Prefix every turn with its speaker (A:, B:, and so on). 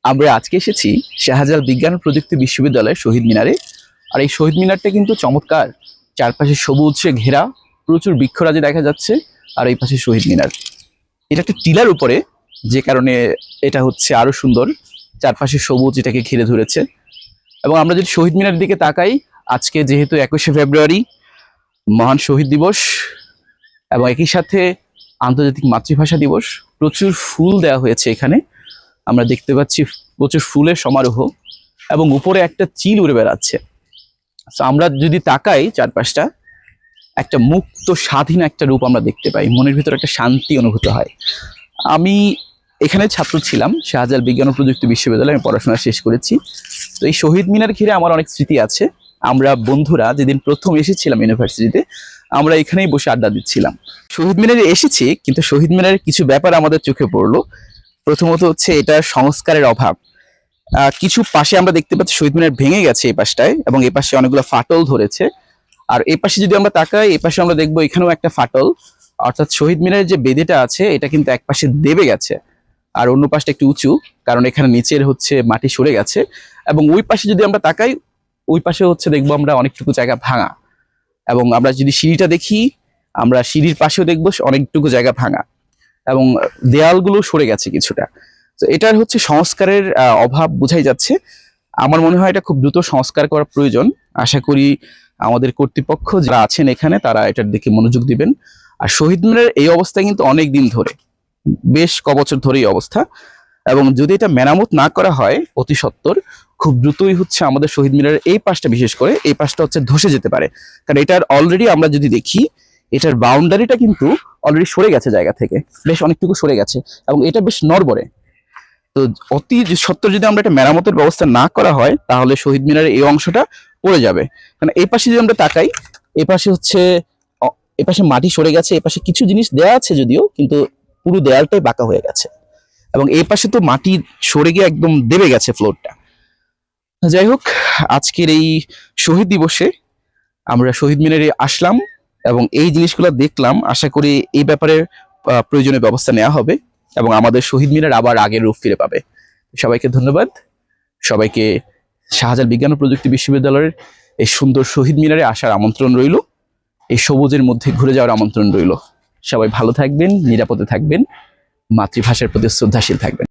A: আমরা আজকে এসেছি শাহজালাল বিজ্ঞান ও প্রযুক্তি বিশ্ববিদ্যালয়ের শহীদ মিনারে। আর এই শহীদ মিনারটা কিন্তু চমৎকার, চারপাশে সবুজে ঘেরা, প্রচুর বৃক্ষরাজি দেখা যাচ্ছে। আর এই পাশে শহীদ মিনার, এটা একটা টিলার উপরে, যে কারণে এটা হচ্ছে আরো সুন্দর। চারপাশে সবুজ এটাকে ঘিরে ধরেছে। এবং আমরা যদি শহীদ মিনারের দিকে তাকাই, আজকে যেহেতু 21শে ফেব্রুয়ারি মহান শহীদ দিবস এবং একই সাথে আন্তর্জাতিক মাতৃভাষা দিবস, প্রচুর ফুল দেওয়া হয়েছে এখানে। আমরা দেখতে পাচ্ছি প্রচুর ফুলের সমারোহ এবং উপরে একটা চিল উড়ে বেড়াচ্ছে। আমরা যদি তাকাই চারপাশটা, একটা মুক্ত স্বাধীন একটা রূপ আমরা দেখতে পাই, মনের ভিতরে একটা শান্তি অনুভূত হয়। আমি এখানে ছাত্র ছিলাম, শাহজালাল বিজ্ঞান ও প্রযুক্তি বিশ্ববিদ্যালয়ে আমি পড়াশোনা শেষ করেছি। তো এই শহীদ মিনার ঘিরে আমার অনেক স্মৃতি আছে। আমরা বন্ধুরা যেদিন প্রথম এসেছিলাম ইউনিভার্সিটিতে, আমরা এখানেই বসে আড্ডা দিচ্ছিলাম। শহীদ মিনারে এসেছি, কিন্তু শহীদ মিনারের কিছু ব্যাপার আমাদের চোখে পড়লো। প্রথমত হচ্ছে এটা সংস্কারের অভাব। কিছু পাশে আমরা দেখতে পাচ্ছি শহীদ মিনার ভেঙে গেছে এই পাশটায়, এবং এই পাশে অনেকগুলো ফাটল ধরেছে। আর এই পাশে যদি আমরা তাকাই, এই পাশে আমরা দেখবো এখানেও একটা ফাটল, অর্থাৎ শহীদ মিনারের যে বেদিটা আছে এটা কিন্তু এক পাশে দেবে গেছে, আর অন্য পাশটা একটু উঁচু, কারণ এখানে নিচের হচ্ছে মাটি সরে গেছে। এবং ওই পাশে যদি আমরা তাকাই, ওই পাশে হচ্ছে দেখবো আমরা অনেকটুকু জায়গা ভাঙা। এবং আমরা যদি সিঁড়িটা দেখি, আমরা সিঁড়ির পাশেও দেখবো অনেকটুকু জায়গা ভাঙা, এবং দেয়ালগুলো সরে গেছে কিছুটা। তো এটার হচ্ছে সংস্কারের অভাব বোঝাই যাচ্ছে। আমার মনে হয় এটা খুব দ্রুত সংস্কার করা প্রয়োজন। আশা করি আমাদের কর্তৃপক্ষ যারা আছেন এখানে তারা এটার দিকে মনোযোগ দিবেন। আর শহীদ মিনারের এই অবস্থা কিন্তু অনেক দিন ধরে, বেশ কবছর ধরে এই অবস্থা। এবং যদি এটা মেরামত না করা হয় অতি সত্বর, খুব দ্রুতই হচ্ছে আমাদের শহীদ মিনারের এই পাশটা, বিশেষ করে এই পাশটা হচ্ছে ধসে যেতে পারে। কারণ এটার অলরেডি আমরা যদি দেখি, এটার বাউন্ডারিটা কিন্তু অলরেডি সরে গেছে জায়গা থেকে, বেশ অনেকটুকু সরে গেছে, এবং এটা বেশ নড়বড়ে। তো অতি সত্বর যদি আমরা এটা মেরামতের ব্যবস্থা না করা হয়, তাহলে শহীদ মিনারের এই অংশটা পড়ে যাবে। কারণ এই পাশে যদি আমরা তাকাই, এই পাশে হচ্ছে এই পাশে মাটি সরে গেছে, এই পাশে কিছু জিনিস দেয়া আছে যদিও, কিন্তু পুরো দেয়ালটাই বাঁকা হয়ে গেছে। এবং এই পাশে তো মাটি সরে গিয়ে একদম দেবে গেছে ফ্লোরটা। যাই হোক, আজকের এই শহীদ দিবসে আমরা শহীদ মিনারে আসলাম এবং এই জিনিসগুলো দেখলাম। আশা করি এই ব্যাপারে প্রয়োজনীয় ব্যবস্থা নেওয়া হবে এবং আমাদের শহীদ মিনার আবার আগের রূপ ফিরে পাবে। সবাইকে ধন্যবাদ। সবাইকে শাহজালাল বিজ্ঞান ও প্রযুক্তি বিশ্ববিদ্যালয়ের এই সুন্দর শহীদ মিনারে আসার আমন্ত্রণ রইল, এই সবুজের মধ্যে ঘুরে যাওয়ার আমন্ত্রণ রইল। সবাই ভালো থাকবেন, নিরাপদে থাকবেন, মাতৃভাষার প্রতি শ্রদ্ধাশীল থাকবেন।